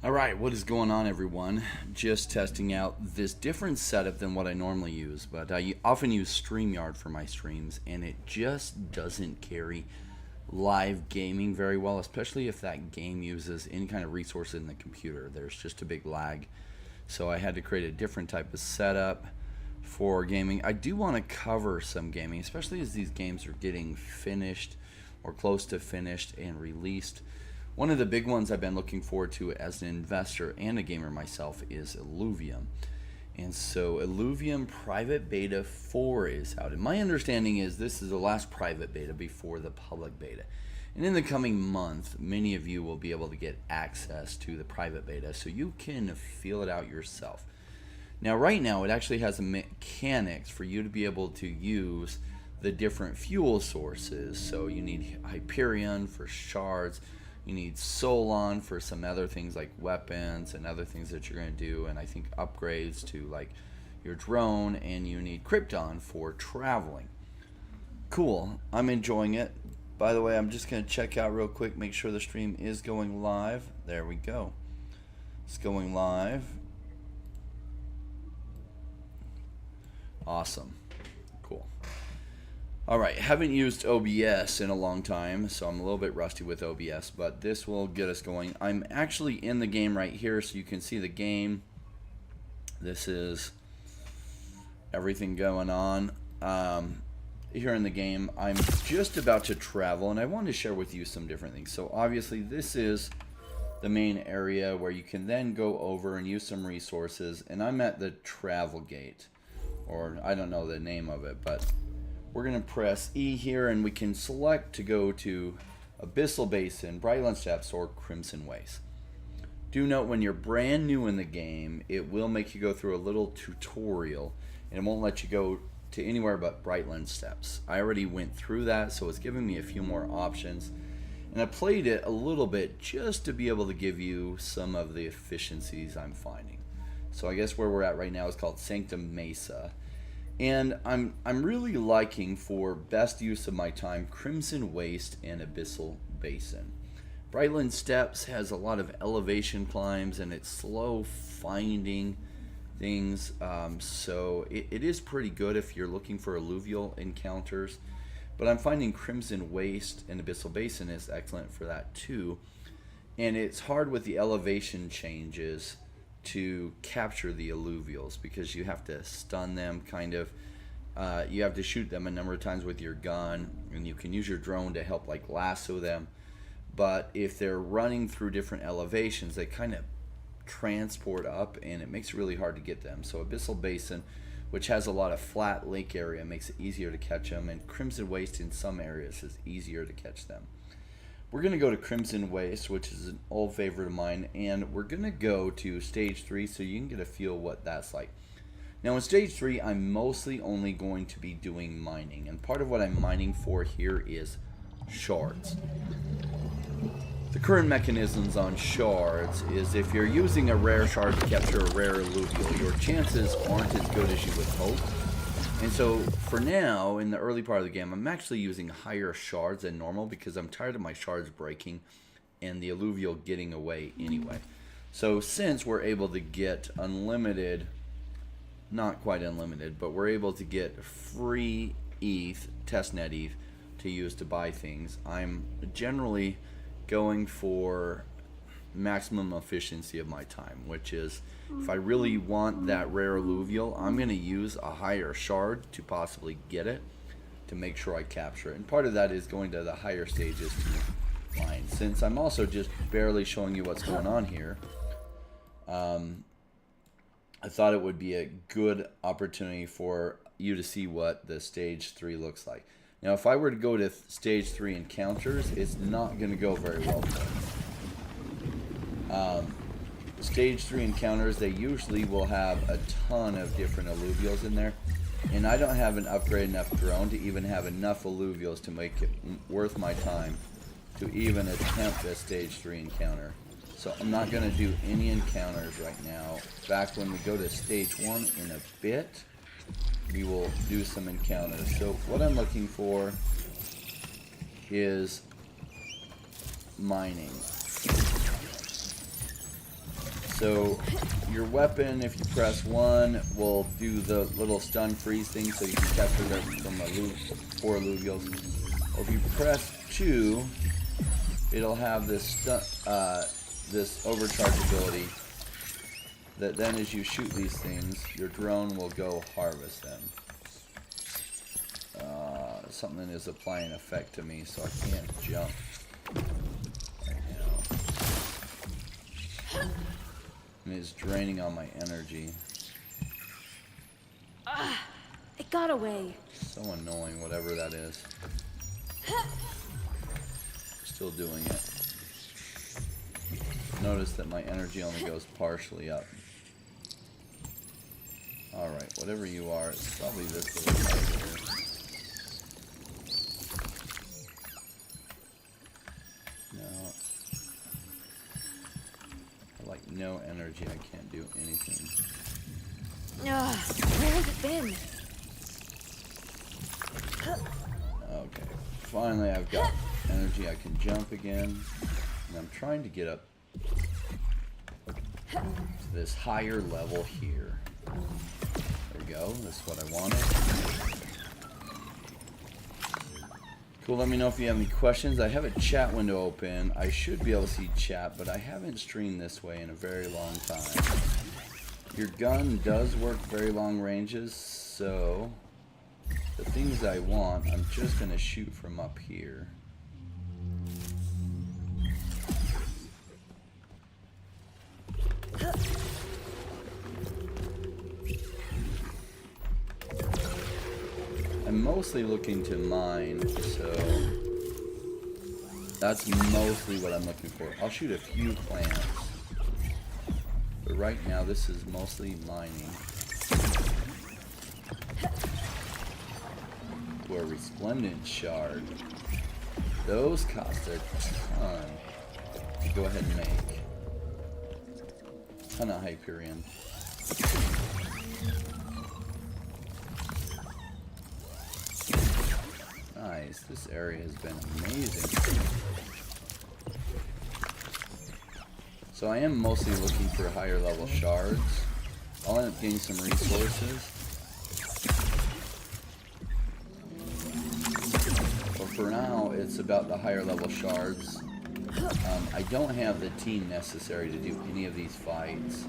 Alright, what is going on, everyone? Just testing out this different setup than what I normally use, but I often use StreamYard for my streams, and it just doesn't carry live gaming very well, especially if that game uses any kind of resource in the computer. There's just a big lag. So I had to create a different type of setup for gaming. I do want to cover some gaming, especially as these games are getting finished or close to finished and released. One of the big ones I've been looking forward to as an investor and a gamer myself is Illuvium. And so Illuvium Private Beta 4 is out. And my understanding is this is the last private beta before the public beta. And in the coming month, many of you will be able to get access to the private beta so you can feel it out yourself. Now, right now, it actually has a mechanics for you to be able to use the different fuel sources. So you need Hyperion for shards. You need Solon for some other things like weapons and other things that you're going to do, and I think upgrades to like your drone, and you need Krypton for traveling. Cool. I'm enjoying it. By the way, I'm just going to check out real quick, make sure the stream is going live. There we go. It's going live. Awesome. Cool. Alright, haven't used OBS in a long time, so I'm a little bit rusty with OBS, but this will get us going. I'm actually in the game right here, so you can see the game. This is everything going on here in the game. I'm just about to travel, and I wanted to share with you some different things. So obviously this is the main area where you can then go over and use some resources, and I'm at the travel gate, or I don't know the name of it, but we're going to press E here, and we can select to go to Abyssal Basin, Brightland Steps, or Crimson Waste. Do note when you're brand new in the game, it will make you go through a little tutorial, and it won't let you go to anywhere but Brightland Steps. I already went through that, so it's giving me a few more options. And I played it a little bit just to be able to give you some of the efficiencies I'm finding. So I guess where we're at right now is called Sanctum Mesa. And I'm really liking, for best use of my time, Crimson Waste and Abyssal Basin. Brightland Steps has a lot of elevation climbs, and it's slow finding things. So it is pretty good if you're looking for alluvial encounters. But I'm finding Crimson Waste and Abyssal Basin is excellent for that too. And it's hard with the elevation changes to capture the alluvials, because you have to stun them, kind of. You have to shoot them a number of times with your gun, and you can use your drone to help like lasso them. But if they're running through different elevations, they kind of transport up, and it makes it really hard to get them. So Abyssal Basin, which has a lot of flat lake area, makes it easier to catch them, and Crimson Waste in some areas is easier to catch them. We're going to go to Crimson Waste, which is an old favorite of mine, and we're going to go to Stage 3 so you can get a feel what that's like. Now in Stage 3, I'm mostly only going to be doing mining, and part of what I'm mining for here is shards. The current mechanisms on shards is if you're using a rare shard to capture a rare alluvial, your chances aren't as good as you would hope. And so for now, in the early part of the game, I'm actually using higher shards than normal because I'm tired of my shards breaking and the alluvial getting away anyway. So since we're able to get unlimited, not quite unlimited, but we're able to get free ETH, testnet ETH, to use to buy things, I'm generally going for maximum efficiency of my time, which is if I really want that rare alluvial, I'm going to use a higher shard to possibly get it, to make sure I capture it. And part of that is going to the higher stages to mine. Since I'm also just barely showing you what's going on here, I thought it would be a good opportunity for you to see what the Stage 3 looks like. Now if I were to go to Stage 3 encounters, it's not going to go very well for us. Stage 3 encounters, they usually will have a ton of different alluvials in there, and I don't have an upgrade enough drone to even have enough alluvials to make it worth my time to even attempt a Stage 3 encounter. So I'm not going to do any encounters right now. Back when we go to Stage 1 in a bit, we will do some encounters. So what I'm looking for is mining. So your weapon, if you press 1, will do the little stun freeze thing so you can capture them from 4 alluvials. Or if you press 2, it'll have this this overcharge ability that then as you shoot these things, your drone will go harvest them. Something is applying effect to me, so I can't jump right now. And it's draining all my energy. It got away. So annoying, whatever that is. Still doing it. Notice that my energy only goes partially up. Alright, whatever you are, it's probably this little guy here. No. Like no energy, I can't do anything. Where has it been? Okay, finally I've got energy, I can jump again. And I'm trying to get up to this higher level here. There we go, that's what I wanted. Cool, let me know if you have any questions. I have a chat window open. I should be able to see chat, but I haven't streamed this way in a very long time. Your gun does work very long ranges, so the things I want, I'm just going to shoot from up here. I'm mostly looking to mine, so that's mostly what I'm looking for. I'll shoot a few plants, but right now this is mostly mining. Ooh, a resplendent shard. Those cost a ton to go ahead and make. Ton of Hyperion. Nice, this area has been amazing. So I am mostly looking for higher level shards. I'll end up getting some resources. But for now, it's about the higher level shards. I don't have the team necessary to do any of these fights.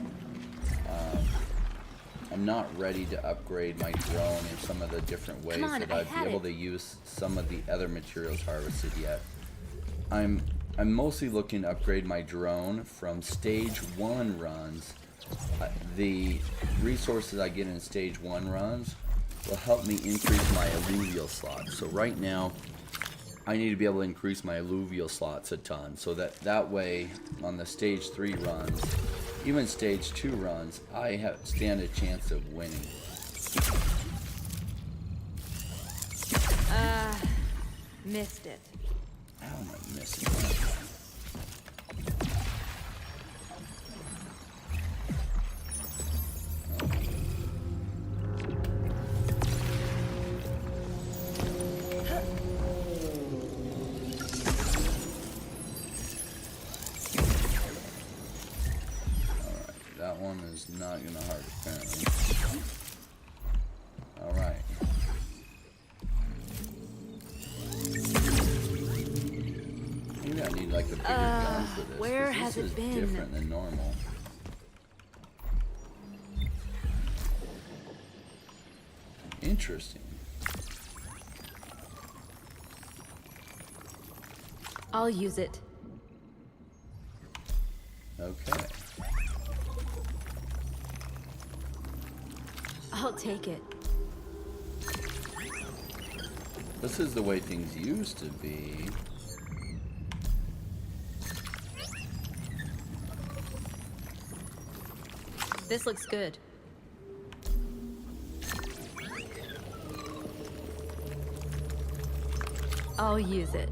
I'm not ready to upgrade my drone in some of the different ways that I'd be able to use some of the other materials harvested yet. I'm mostly looking to upgrade my drone from stage 1 runs. The resources I get in stage 1 runs will help me increase my alluvial slots. So right now, I need to be able to increase my alluvial slots a ton, so that way on the stage 3 runs, even stage 2 runs, I stand a chance of winning. Missed it. How am I missing that? That one is not going to hurt, apparently. Alright. Maybe I need like a bigger gun for this. Where has it been? This is different than normal. Interesting. I'll use it. Okay. I'll take it. This is the way things used to be. This looks good. I'll use it.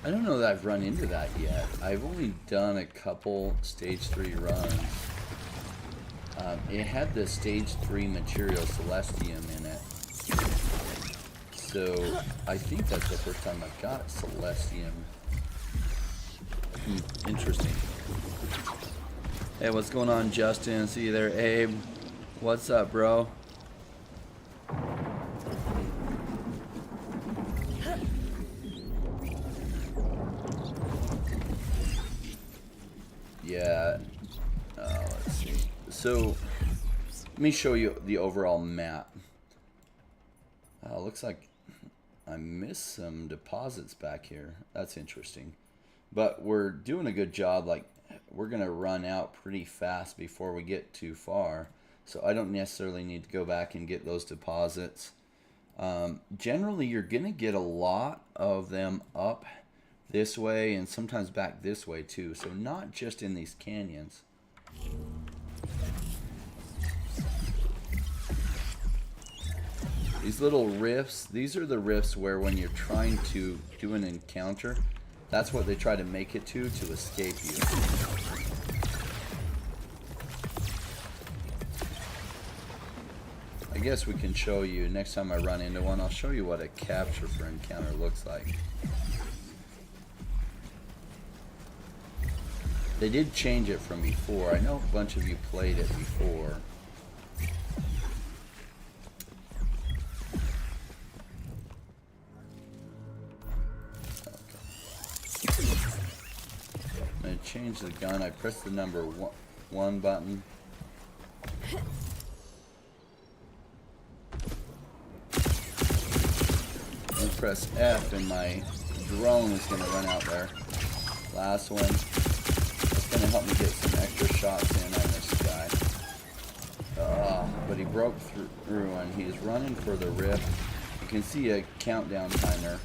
I don't know that I've run into that yet. I've only done a couple stage 3 runs. It had the stage 3 material Celestium in it. So I think that's the first time I got Celestium. Interesting. Hey, what's going on, Justin? See you there, Abe. What's up, bro? Yeah. Let's see. So, let me show you the overall map. Looks like I missed some deposits back here. That's interesting. But we're doing a good job. Like, we're going to run out pretty fast before we get too far. So I don't necessarily need to go back and get those deposits. Generally, you're going to get a lot of them up this way and sometimes back this way too. So not just in these canyons. These little rifts, these are the rifts where when you're trying to do an encounter, that's what they try to make it to escape you. I guess we can show you, next time I run into one, I'll show you what a capture for encounter looks like. They did change it from before. I know a bunch of you played it before. I'm going to change the gun. I pressed the number one button. And press F and my drone is going to run out there. Last one. It's going to help me get some extra shots in on this guy. But he broke through and he's running for the rift. You can see a countdown timer.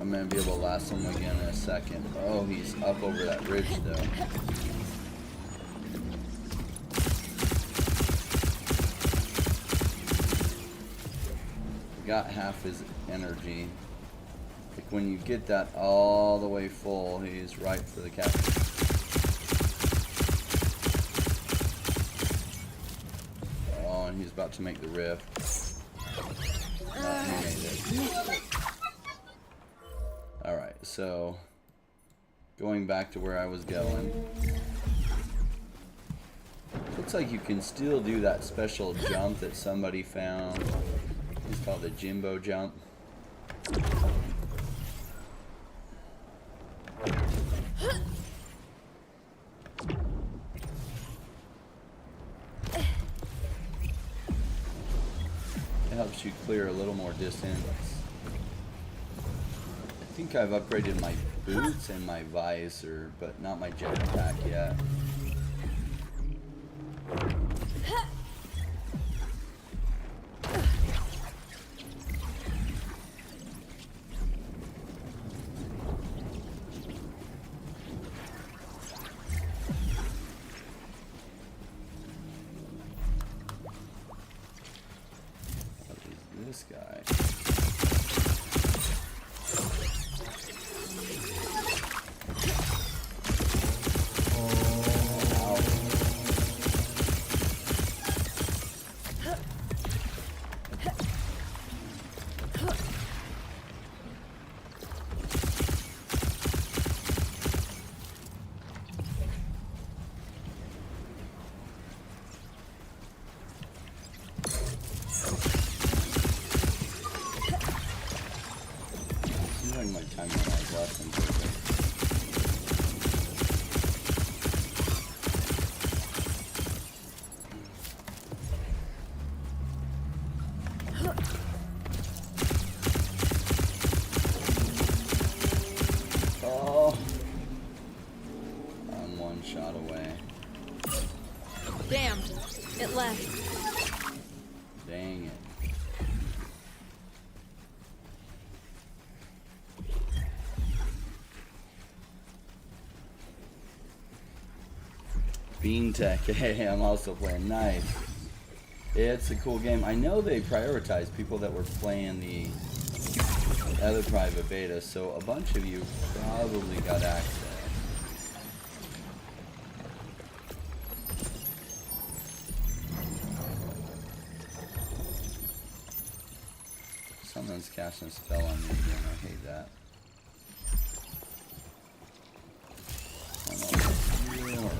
I'm going to be able to last him again in a second. Oh, he's up over that ridge though. Got half his energy. Like when you get that all the way full, he's right for the capture. Oh, and he's about to make the rift. He made it. Alright, so going back to where I was going. Looks like you can still do that special jump that somebody found. It's called the Jimbo jump. It helps you clear a little more distance. I think I've upgraded my boots and my visor, but not my jetpack yet. This guy. My time when I was less than perfect. Oh, I'm one shot away. Damn, it left. Dang it. Bean Tech, hey, I'm also playing. Nice. It's a cool game. I know they prioritize people that were playing the other private beta, so a bunch of you probably got access. Someone's casting a spell on me again. I hate that. I don't know if it's you or...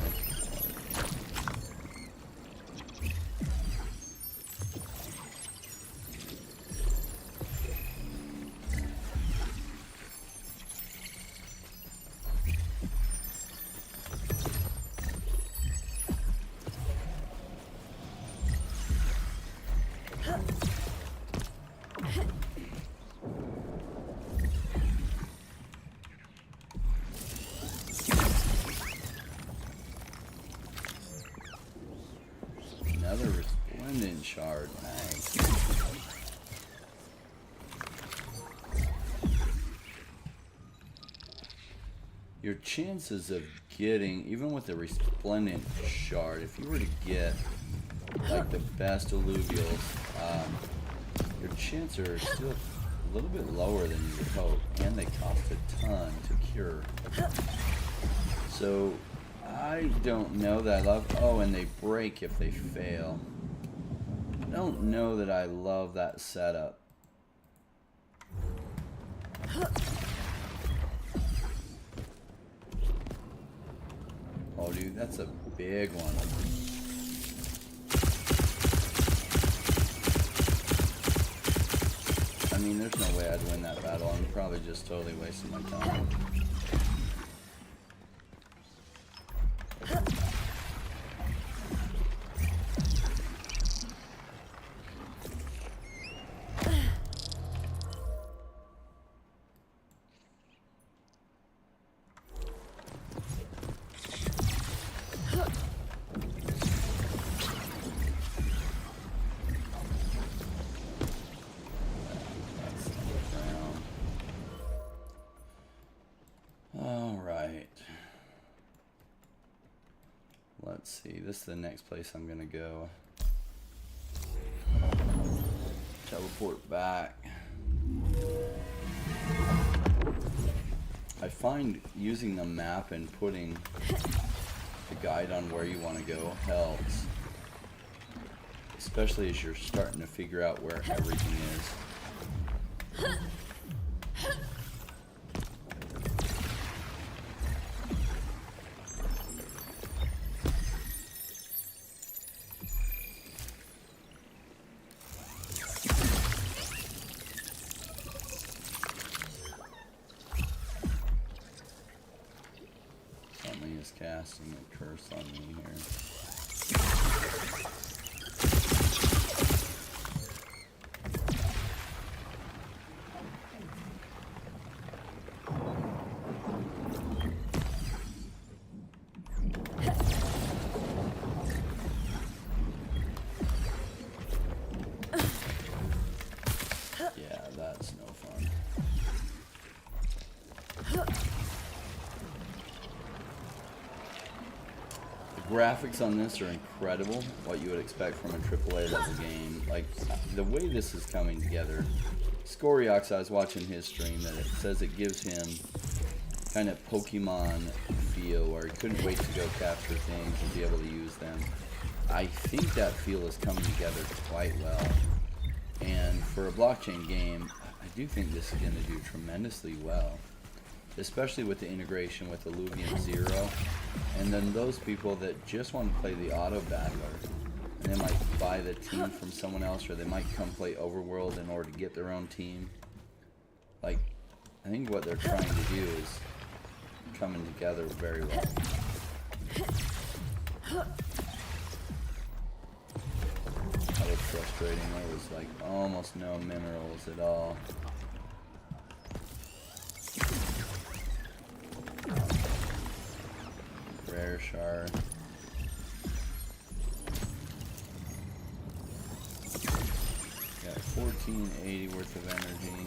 Another resplendent shard, nice. Your chances of getting, even with the resplendent shard, if you were to get like the best alluvials, your chances are still a little bit lower than you would hope, and they cost a ton to cure. So I don't know that I love... Oh, and they break if they fail. I don't know that I love that setup. Oh, dude, that's a big one. I mean, there's no way I'd win that battle. I'm probably just totally wasting my time. Let's see, this is the next place I'm gonna go. Teleport back. I find using the map and putting the guide on where you want to go helps. Especially as you're starting to figure out where everything is. Casting a curse on me here. Yeah, that's no fun. Graphics on this are incredible, what you would expect from a AAA level game. Like, the way this is coming together. Scoriox, I was watching his stream, that it says it gives him kind of Pokemon feel, where he couldn't wait to go capture things and be able to use them. I think that feel is coming together quite well. And for a blockchain game, I do think this is going to do tremendously well. Especially with the integration with Illuvium 0, and then those people that just want to play the auto battler, and they might buy the team from someone else, or they might come play Overworld in order to get their own team. Like, I think what they're trying to do is coming together very well. That was frustrating. There was like almost no minerals at all. Rare shard. Got 1480 worth of energy.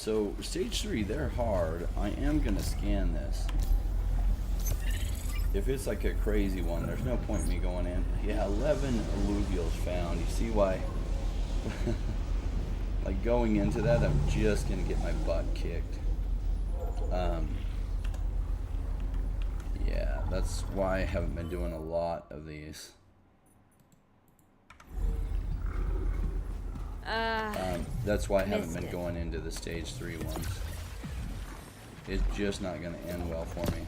So stage 3, they're hard. I am gonna scan this. If it's like a crazy one, there's no point in me going in. Yeah, 11 alluvials found. You see why? Like going into that, I'm just gonna get my butt kicked. Yeah, that's why I haven't been doing a lot of these. That's why I haven't been going into the stage 3 ones. It's just not gonna end well for me.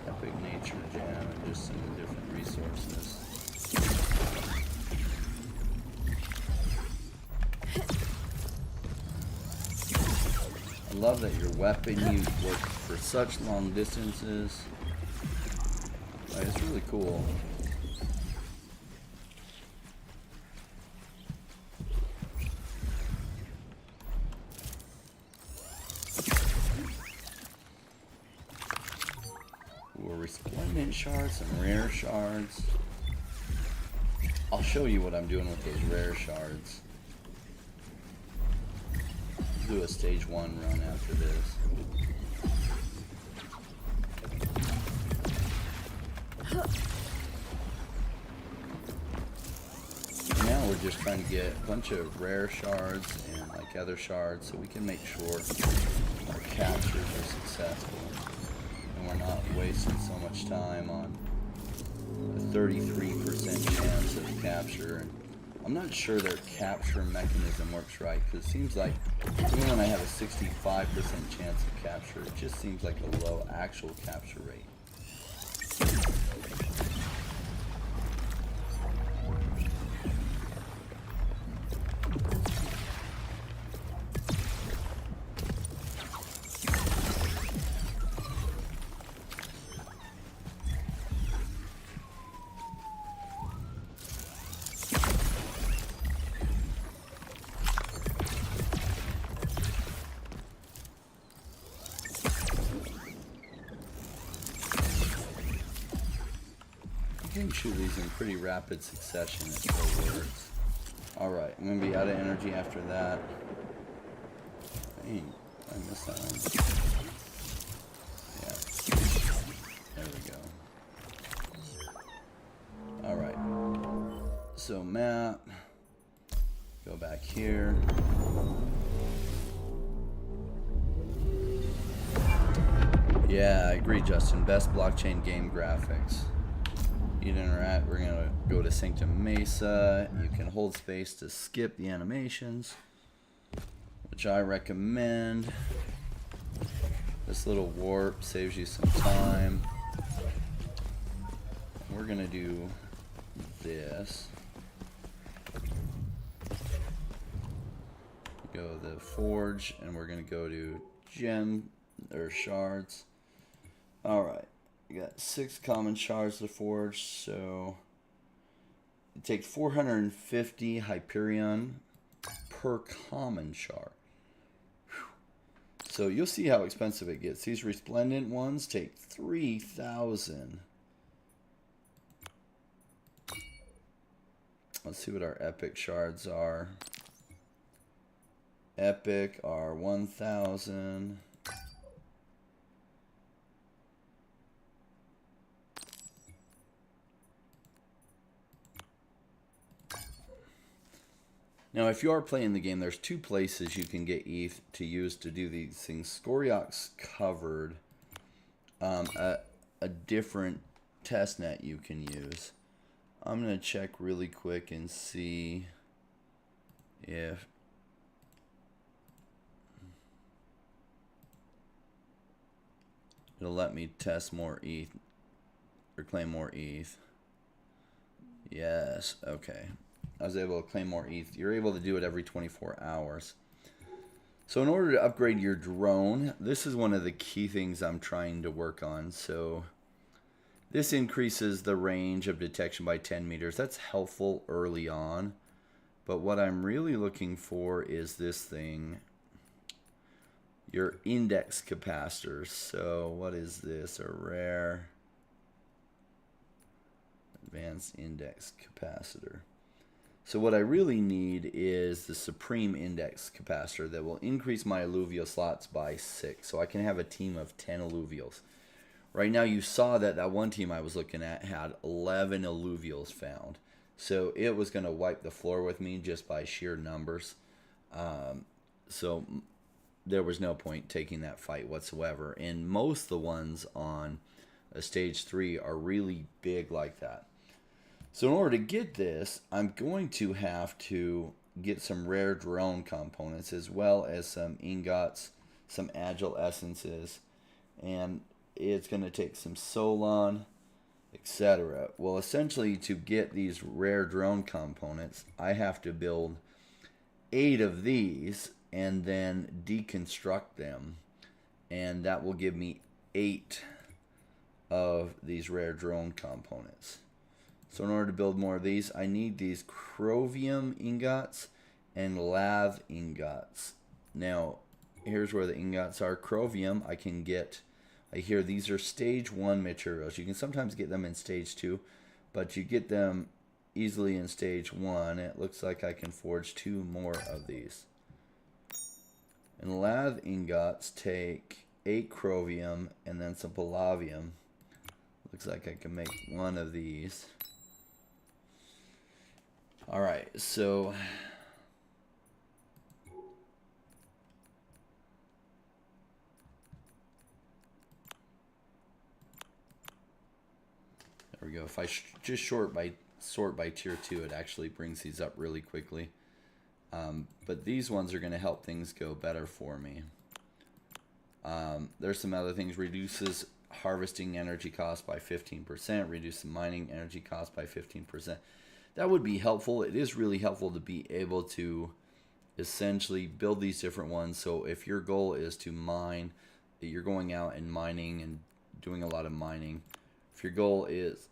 Epic nature jam and just some different resources. I love that your weapon you work for such long distances. Like, it's really cool. Resplendent shards and rare shards. I'll show you what I'm doing with those rare shards. Do a stage 1 run after this. Now we're just trying to get a bunch of rare shards and like other shards so we can make sure our captures are successful. We're not wasting so much time on a 33% chance of capture. And I'm not sure their capture mechanism works right, because it seems like even when I have a 65% chance of capture, it just seems like a low actual capture rate. You can shoot these in pretty rapid succession, it still works. Alright, I'm going to be out of energy after that. Dang, I missed that one. Yeah. There we go. Alright. So map. Go back here. Yeah, I agree, Justin. Best blockchain game graphics. You can interact. We're gonna go to Sanctum Mesa. You can hold space to skip the animations, which I recommend. This little warp saves you some time. We're gonna do this. Go to the forge, and we're gonna go to gem or shards. All right. You got 6 common shards to forge, so it takes 450 Hyperion per common shard. Whew. So you'll see how expensive it gets. These resplendent ones take 3,000. Let's see what our epic shards are. Epic are 1,000. Now, if you are playing the game, there's 2 places you can get ETH to use to do these things. Scoryok's covered a different testnet you can use. I'm going to check really quick and see if it'll let me test more ETH or claim more ETH. Yes, okay. I was able to claim more ETH. You're able to do it every 24 hours. So in order to upgrade your drone, this is one of the key things I'm trying to work on. So this increases the range of detection by 10 meters. That's helpful early on. But what I'm really looking for is this thing, your index capacitors. So what is this? A rare. Advanced index capacitor. So what I really need is the supreme index capacitor that will increase my alluvial slots by 6. So I can have a team of 10 alluvials. Right now you saw that that one team I was looking at had 11 alluvials found. So it was going to wipe the floor with me just by sheer numbers. So there was no point taking that fight whatsoever. And most of the ones on a stage 3 are really big like that. So in order to get this, I'm going to have to get some rare drone components as well as some ingots, some agile essences, and it's going to take some Solon, etc. Well, essentially to get these rare drone components, I have to build 8 of these and then deconstruct them, and that will give me 8 of these rare drone components. So in order to build more of these, I need these chromium ingots and lath ingots. Now, here's where the ingots are. Chromium, I can get, I hear these are stage 1 materials. You can sometimes get them in stage 2, but you get them easily in stage 1. It looks like I can forge 2 more of these. And lath ingots take 8 chromium and then some palladium. Looks like I can make 1 of these. Alright, so there we go. If I just sort by tier 2, it actually brings these up really quickly. But these ones are going to help things go better for me. There's some other things. Reduces harvesting energy cost by 15%. Reduces mining energy cost by 15%. That would be helpful. It is really helpful to be able to essentially build these different ones. So if your goal is to mine, that you're going out and mining and doing a lot of mining. If your goal is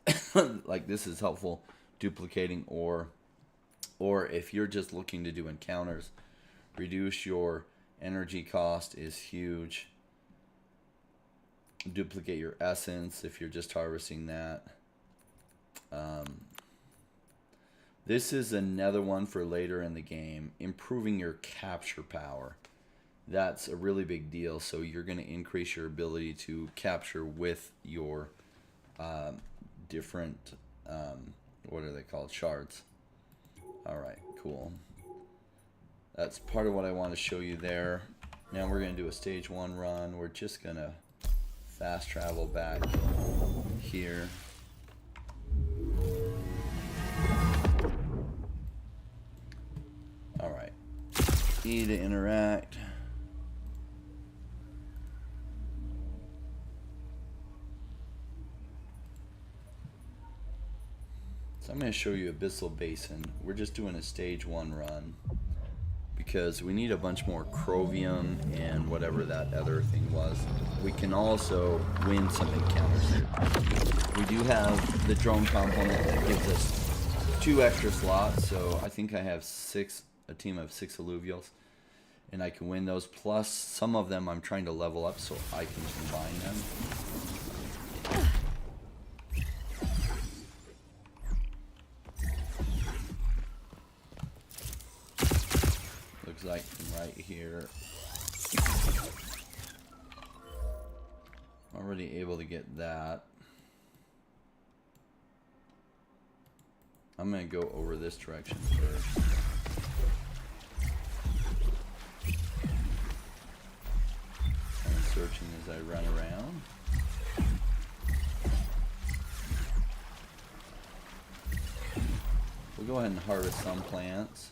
like this is helpful, duplicating or if you're just looking to do encounters, reduce your energy cost is huge. Duplicate your essence if you're just harvesting that. This is another one for later in the game. Improving your capture power. That's a really big deal. So you're going to increase your ability to capture with your different, what are they called? Shards. Alright, cool. That's part of what I want to show you there. Now we're going to do a stage 1 run. We're just going to fast travel back here. Alright. E to interact. So I'm going to show you Abyssal Basin. We're just doing a stage 1 run because we need a bunch more chromium and whatever that other thing was. We can also win some encounters here. We do have the drone component that gives us 2 extra slots, so I think I have a team of 6 alluvials, and I can win those. Plus, some of them I'm trying to level up so I can combine them. Looks like from right here. Already able to get that. I'm going to go over this direction first. I'm searching as I run around. We'll go ahead and harvest some plants.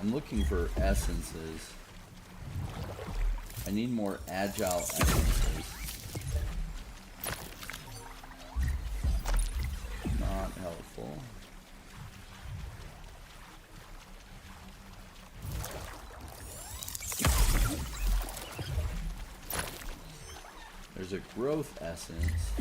I'm looking for essences. I need more agile essences. Not helpful. There's a growth essence.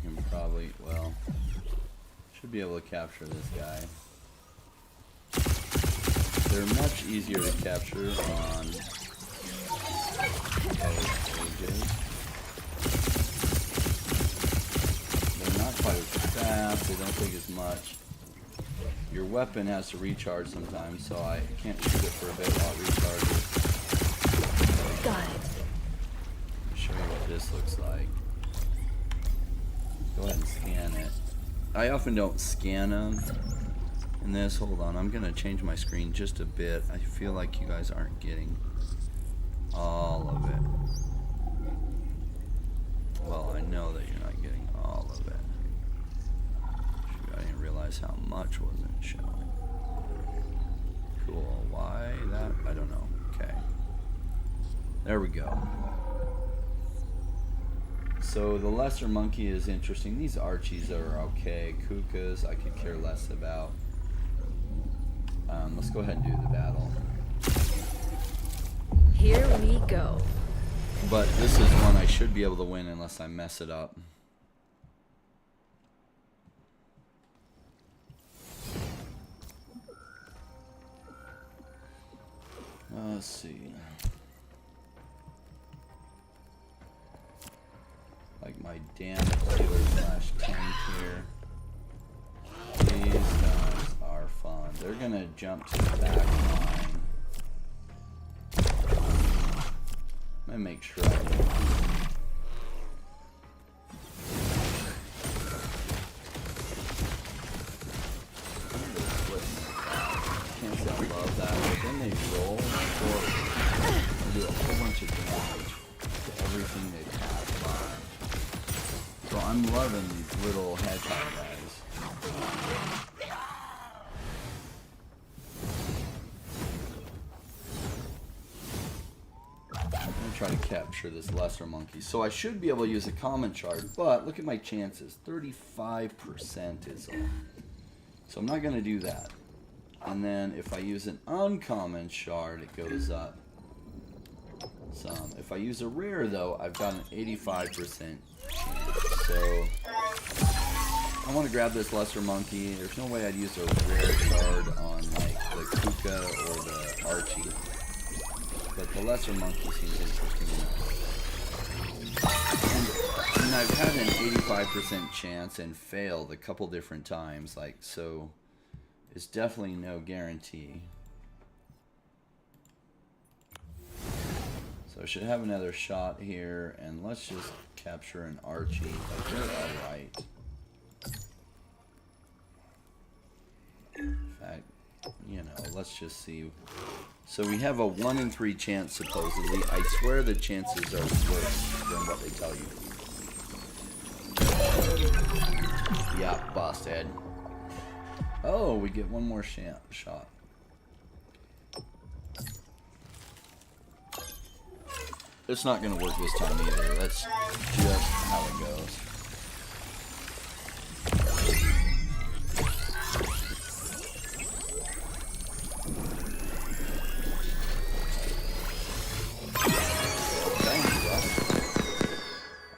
can probably, well, should be able to capture this guy. They're much easier to capture on ages. They're not quite as fast, they don't take as much. Your weapon has to recharge sometimes, so I can't shoot it for a bit while it recharges. Got it. I'll show you what this looks like. Go ahead and scan it. I often don't scan them in this. Hold on, I'm gonna change my screen just a bit. I feel like you guys aren't getting all of it. Well, I know that you're not getting all of it. Shoot, I didn't realize how much wasn't showing. Cool. Why that? I don't know. Okay. There we go. So the lesser monkey is interesting. These Archies are okay. Kukas I could care less about. Let's go ahead and do the battle. Here we go. But this is one I should be able to win unless I mess it up. Let's see. Like my damage dealer slash tank here. These guys are fun. They're gonna jump to the back line. I'm gonna make sure I do. Can't say I love that, but then they roll forward and do a whole bunch of damage to everything they pass by. So I'm loving these little hedgehog guys. I'm gonna try to capture this lesser monkey. So I should be able to use a common shard, but look at my chances. 35% is all. So I'm not gonna do that. And then if I use an uncommon shard, it goes up some. If I use a rare though, I've got an 85% chance. So I want to grab this lesser monkey. There's no way I'd use a rare shard on like the Kuka or the Archie. But the lesser monkey seems interesting enough. And I've had an 85% chance and failed a couple different times, like, so it's definitely no guarantee. So I should have another shot here, and let's just capture an Archie. Like, they're alright. In fact, you know, let's just see. So we have a 1 in 3 chance, supposedly. I swear the chances are worse than what they tell you. Yeah, busted. Oh, we get one more shot. It's not going to work this time either. That's just how it goes.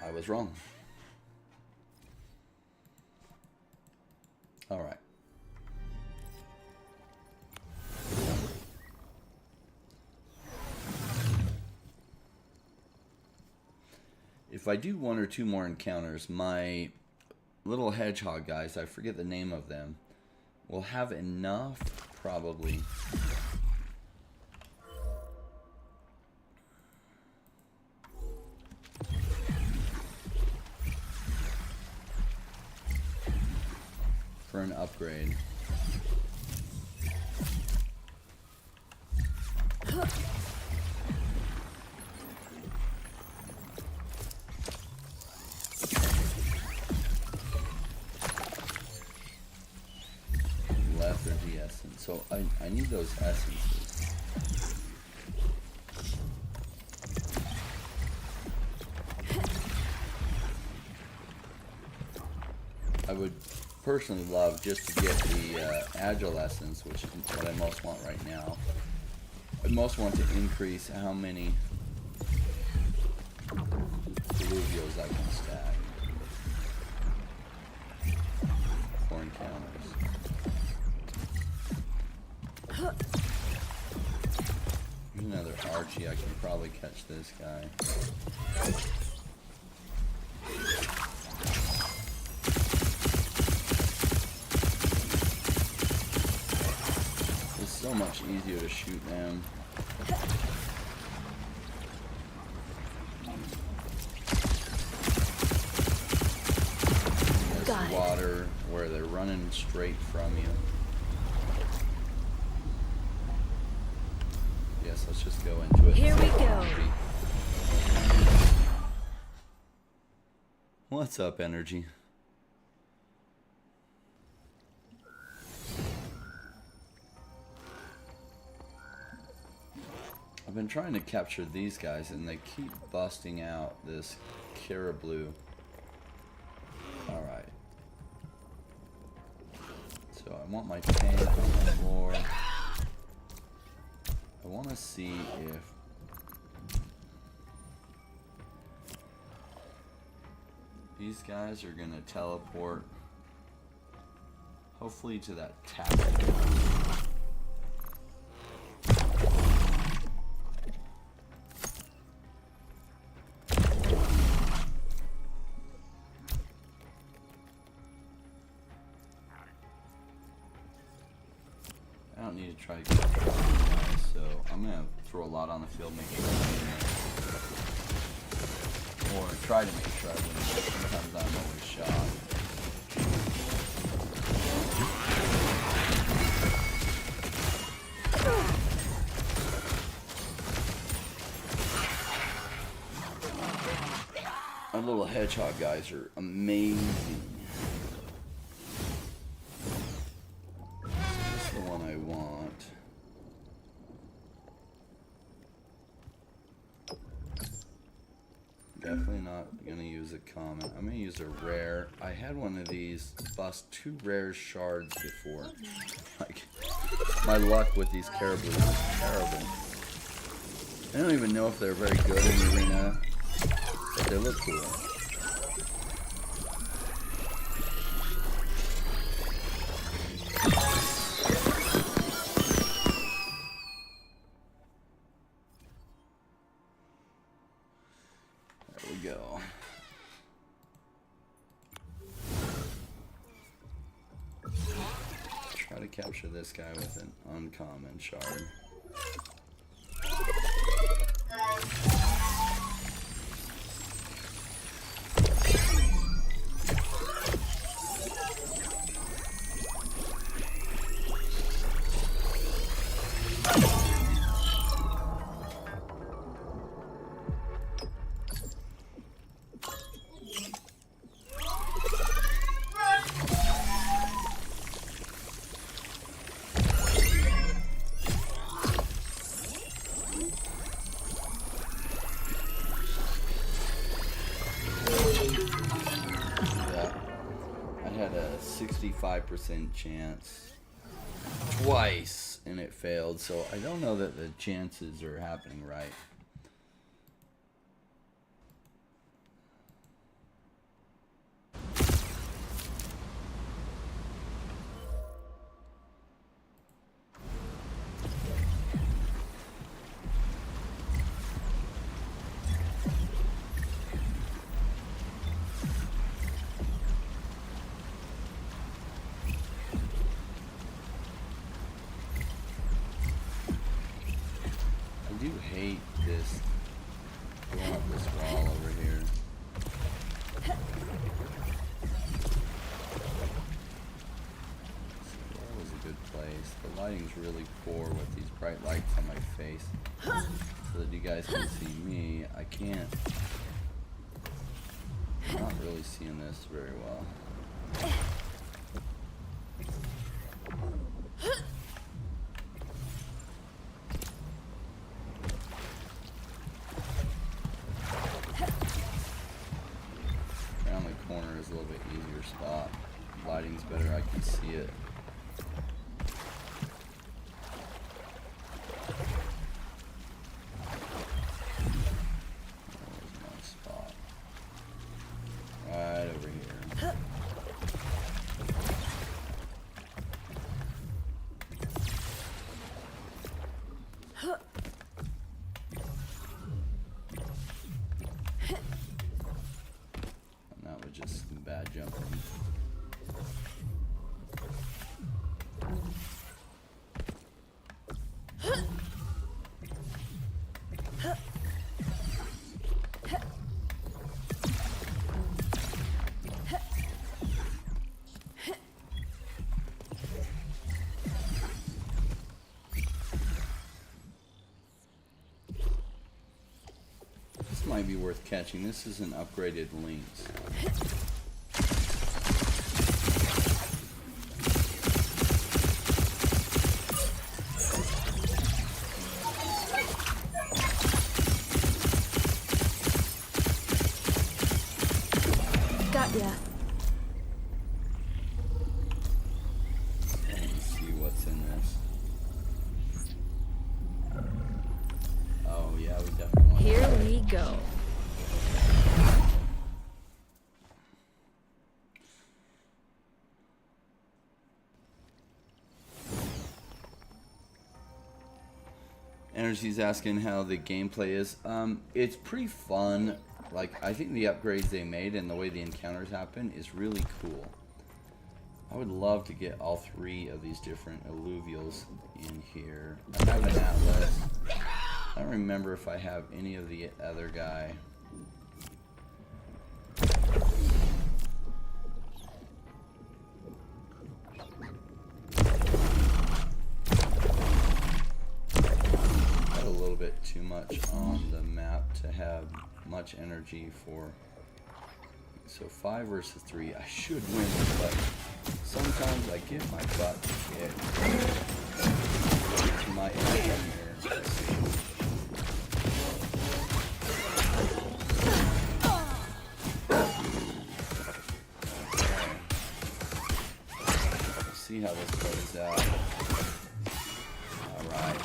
I was wrong. All right. If I do 1 or 2 more encounters, my little hedgehog guys, I forget the name of them, will have enough, probably. For an upgrade. Left or the essence. So I need those essences. I would personally love just to get the agile essence, which is what I most want right now. I most want to increase how many Illuvios I can stack. encounters. Here's another Archie. I can probably catch this guy. It's so much easier to shoot them. There's water where they're running straight from you. Yes, let's just go into it. Here we go. What's up, energy? I've been trying to capture these guys and they keep busting out this caribou. Alright. So I want my tank on the floor. I want to see if these guys are going to teleport, hopefully to that tavern. I don't need to try to get these guys, so I'm going to throw a lot on the field, make sure I win. Or try to make sure I win. Sometimes I'm always shot. Our little hedgehog guys are amazing. This is the one I want. Definitely not gonna use a common. I'm gonna use a rare. I had one of these bust 2 rare shards before. Like, my luck with these caribou is terrible. I don't even know if they're very good in the arena, but they look cool. There we go. Try to capture this guy with an uncommon shard. Had a 65% chance twice and it failed, so I don't know that the chances are happening right. I do hate this going up this wall over here. So that was a good place. The lighting's really poor with these bright lights on my face. So that you guys can see me. I can't. I'm not really seeing this very well. Around the corner is a little bit easier spot. Lighting's better, I can see it. There's my spot. Right over here. might be worth catching. This is an upgraded lynx. Got ya. Let's see what's in this. Oh yeah, we definitely want Here to. we go. Energy's asking how the gameplay is. It's pretty fun. Like, I think the upgrades they made and the way the encounters happen is really cool. I would love to get all 3 of these different alluvials in here. I have an atlas. I don't remember if I have any of the other guy. Got a little bit too much on the map to have much energy for. So 5 versus 3. I should win this, but sometimes I get my butt kicked. To my end here. Let's see. Let's see how this plays out. Alright.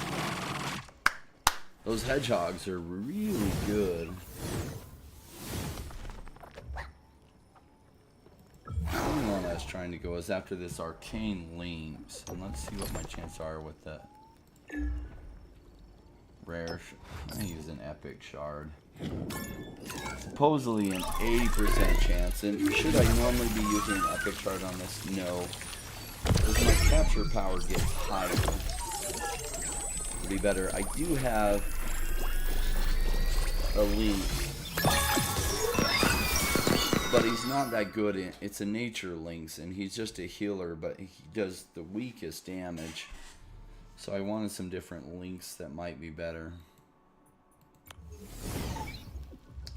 Those hedgehogs are really good. The only one I was trying to go is after this arcane lynx. And let's see what my chances are with that. Rare. I use an epic shard. Supposedly an 80% chance. And should I normally be using an epic shard on this? No. As my capture power gets higher, it'll be better. I do have a lynx, but he's not that good in. It's a nature lynx, and he's just a healer, but he does the weakest damage. So I wanted some different lynx that might be better.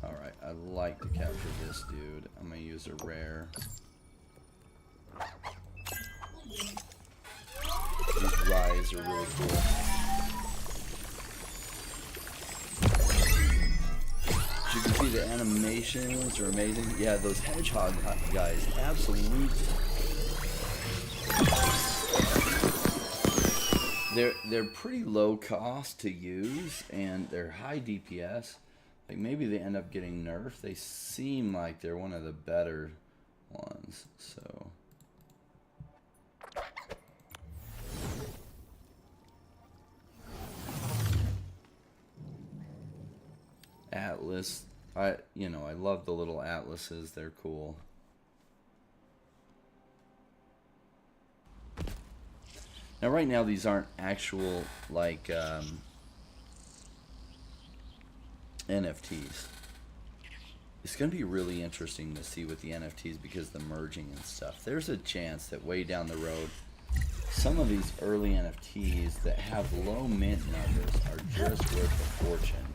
Alright, I'd like to capture this dude. I'm gonna use a rare. These rise are really cool. As you can see, the animations are amazing. Yeah, those hedgehog guys, absolutely. They're pretty low cost to use, and they're high DPS. Like, maybe they end up getting nerfed. They seem like they're one of the better ones. So Atlas, I love the little atlases. They're cool. Now, right now, these aren't actual, like, NFTs. It's going to be really interesting to see with the NFTs because the merging and stuff. There's a chance that way down the road, some of these early NFTs that have low mint numbers are just worth a fortune.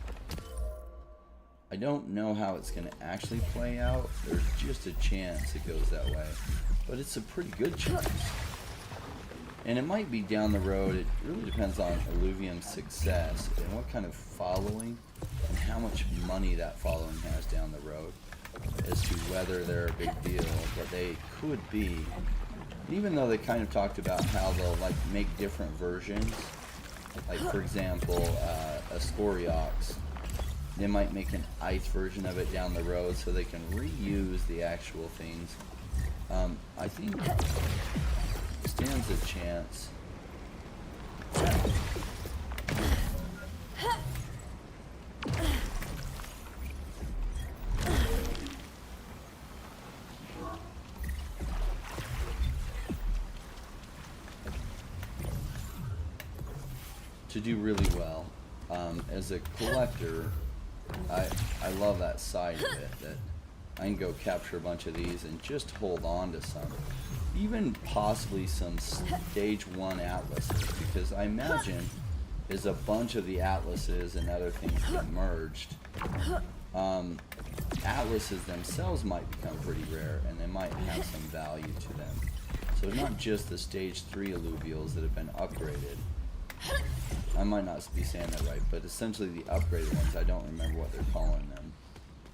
I don't know how it's going to actually play out. There's just a chance it goes that way. But it's a pretty good chance. And it might be down the road. It really depends on Illuvium's success and what kind of following and how much money that following has down the road as to whether they're a big deal. But they could be. Even though they kind of talked about how they'll like make different versions. Like, for example, a Scoriox. They might make an ice version of it down the road so they can reuse the actual things. I think stands a chance. To do really well. As a collector, I love that side of it, that I can go capture a bunch of these and just hold on to some. Even possibly some stage 1 atlases, because I imagine as a bunch of the atlases and other things get merged, Atlases themselves might become pretty rare, and they might have some value to them. So not just the stage 3 alluvials that have been upgraded. I might not be saying that right, but essentially the upgraded ones, I don't remember what they're calling them.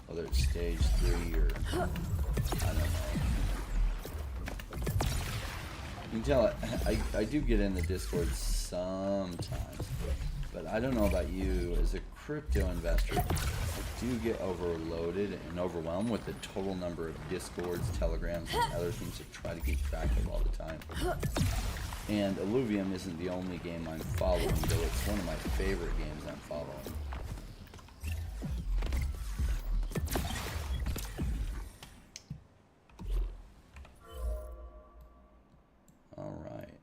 Whether it's stage 3 or, I don't know. You can tell I do get in the Discord sometimes, but I don't know about you. As a crypto investor, I do get overloaded and overwhelmed with the total number of Discords, Telegrams, and other things to try to keep track of all the time. And Illuvium isn't the only game I'm following, though it's one of my favorite games I'm following. Alright.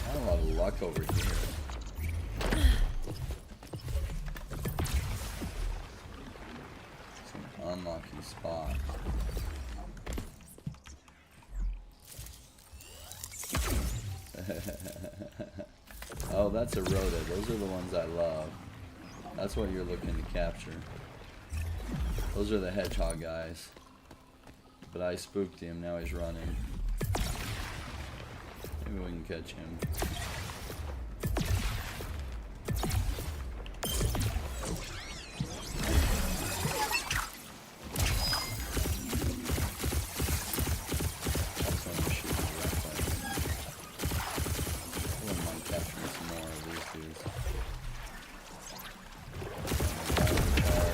Not a lot of luck over here. Some unlucky spots. Oh, that's a Rhoda. Those are the ones I love. That's what you're looking to capture. Those are the hedgehog guys. But I spooked him, now he's running. Maybe we can catch him.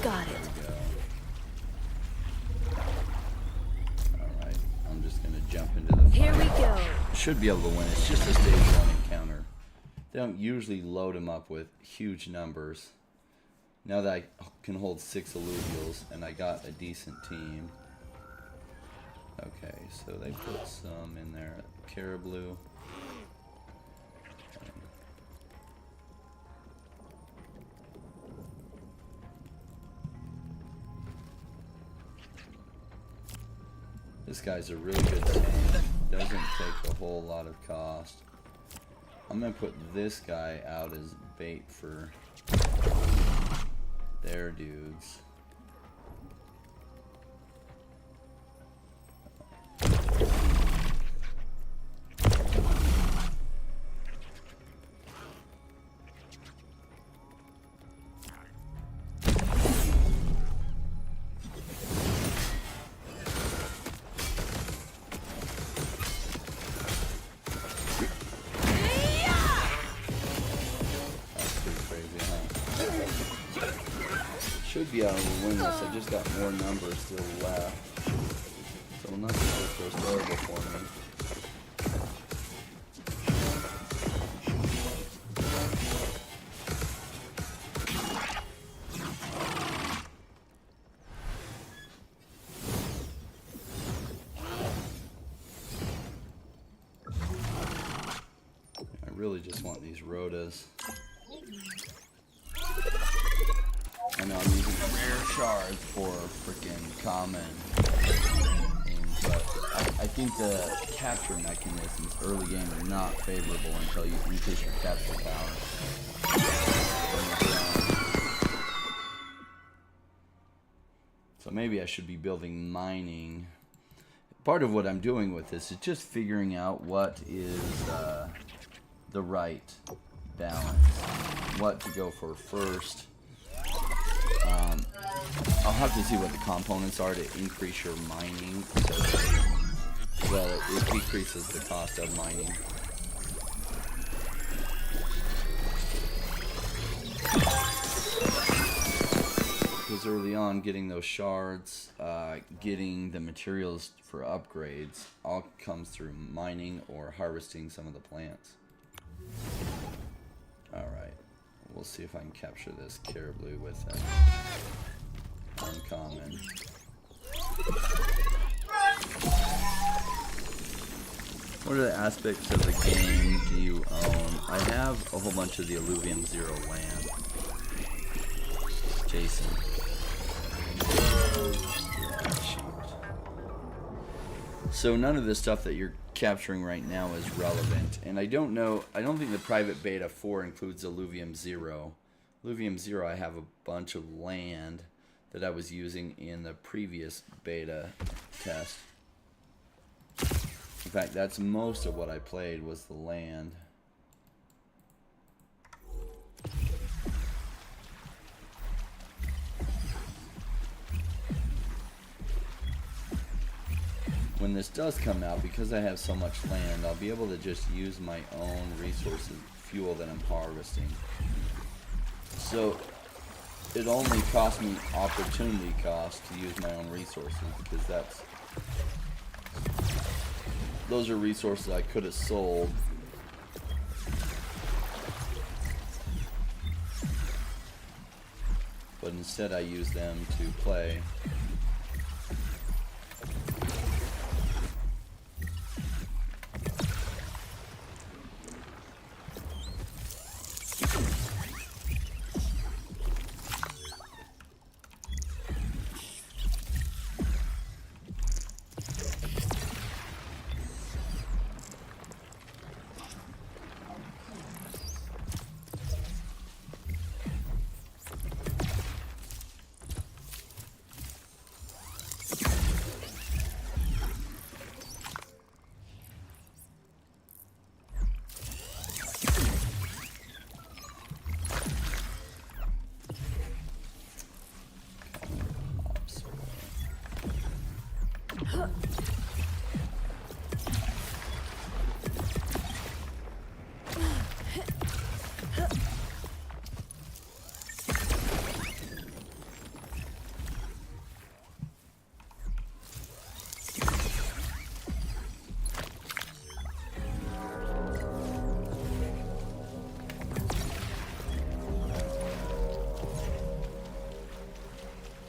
Got it. Alright, I'm just gonna jump into the fight. Here we go. Should be able to win. It's just a stage 1 encounter. They don't usually load them up with huge numbers. Now that I can hold 6 alluvials and I got a decent team. Okay, so they put some in there. Caribou. This guy's a really good tank. Doesn't take a whole lot of cost. I'm gonna put this guy out as bait for their dudes. Should be able to win this. I just got more numbers still left. So nothing just goes terrible for me. I really just want these Rhodas. I know I'm using rare shards for freaking common things, but I think the capture mechanisms early game are not favorable until you increase your capture power. So maybe I should be building mining. Part of what I'm doing with this is just figuring out what is the right balance, what to go for first. I'll have to see what the components are to increase your mining, so well, it decreases the cost of mining. Because early on, getting those shards, getting the materials for upgrades, all comes through mining or harvesting some of the plants. Alright. We'll see if I can capture this caribou with an uncommon. What are the aspects of the game do you own? I have a whole bunch of the Illuvium 0 land. Jason. Yeah, shoot. So none of the stuff that you're capturing right now is relevant. And I don't think the private beta 4 includes Illuvium 0. Illuvium 0, I have a bunch of land that I was using in the previous beta test. In fact, that's most of what I played was the land. When this does come out, because I have so much land, I'll be able to just use my own resources, fuel that I'm harvesting. So it only cost me opportunity cost to use my own resources, because those are resources I could have sold. But instead I use them to play.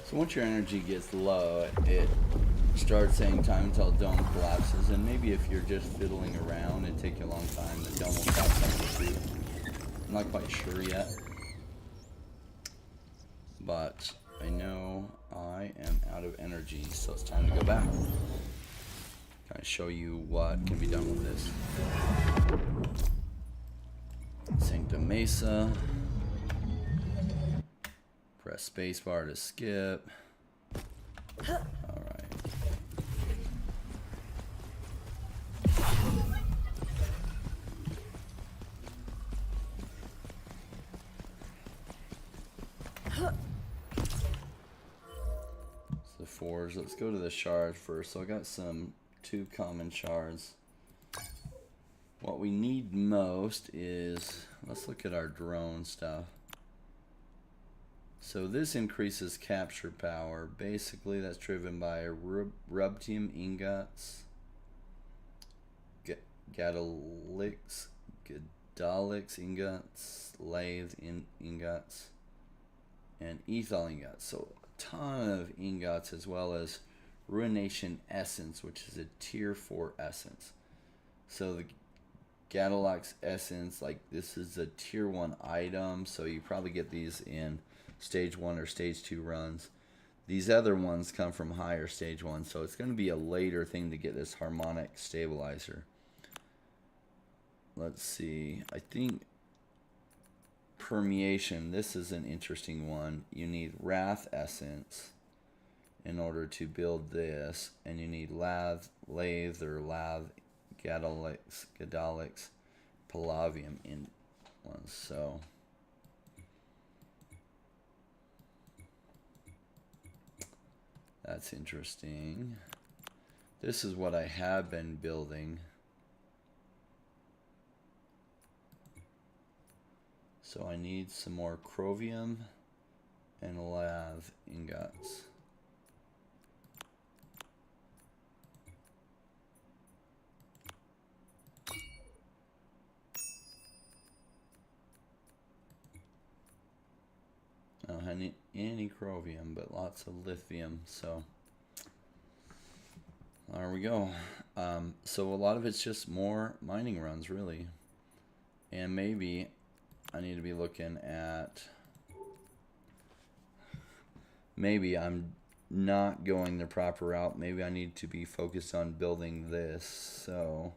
So once your energy gets low, it starts saying time until dome collapses, and maybe if you're just fiddling around, it'd take you a long time, the dome will collapse on you too. I'm not quite sure yet, but I know I am out of energy, so it's time to go back. Kind of show you what can be done with this. Sanctum Mesa. Press spacebar to skip. Alright. So the fours. Let's go to the shards first. So I got two common shards. What we need most is, let's look at our drone stuff. So this increases capture power. Basically, that's driven by rubidium ingots, gadolix ingots, lathe ingots, and ethol ingots. So a ton of ingots, as well as ruination essence, which is a tier 4 essence. So the gadolix essence, like this is a tier 1 item, so you probably get these in stage 1 or stage 2 runs. These other ones come from higher stage 1, so it's going to be a later thing to get this harmonic stabilizer. Let's see, I think permeation, this is an interesting one. You need wrath essence in order to build this, and you need lathe or lathe gadolix palladium in ones. So that's interesting. This is what I have been building. So I need some more chromium and lathe ingots. I don't have any chromium, but lots of lithium, so there we go. So a lot of it's just more mining runs, really. And maybe I need to be looking at, maybe I'm not going the proper route. Maybe I need to be focused on building this. So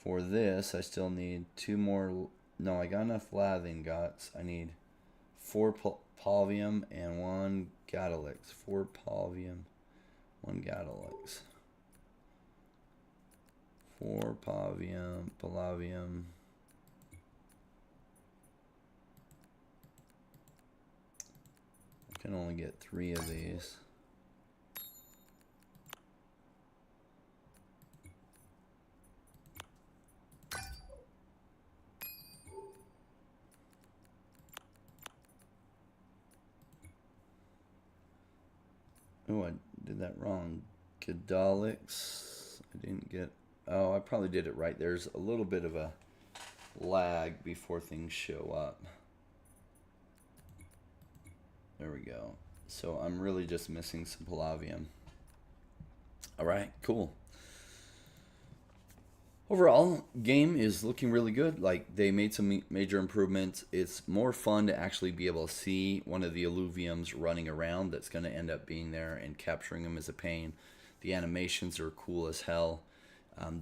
for this, I still need 2 more. No, I got enough lathe ingots. I need 4 palvium and 1 gadolix. 4 palvium, 1 gadolix. 4 palladium. I can only get 3 of these. Oh, I did that wrong. Gadolix. I didn't get... Oh, I probably did it right. There's a little bit of a lag before things show up. There we go. So I'm really just missing some palladium. Alright, cool. Overall, game is looking really good. Like, they made some major improvements. It's more fun to actually be able to see one of the Illuviums running around that's going to end up being there, and capturing them is a pain. The animations are cool as hell.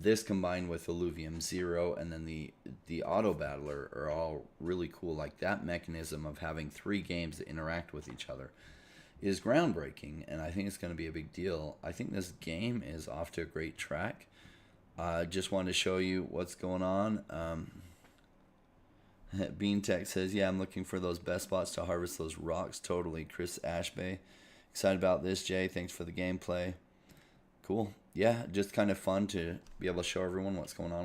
This combined with Illuvium 0 and then the Auto Battler are all really cool. Like, that mechanism of having 3 games that interact with each other is groundbreaking, and I think it's going to be a big deal. I think this game is off to a great track. Just wanted to show you what's going on. Bean Tech says, yeah, I'm looking for those best spots to harvest those rocks. Totally. Chris Ashbay, excited about this. Jay, thanks for the gameplay. Cool. Yeah, just kind of fun to be able to show everyone what's going on.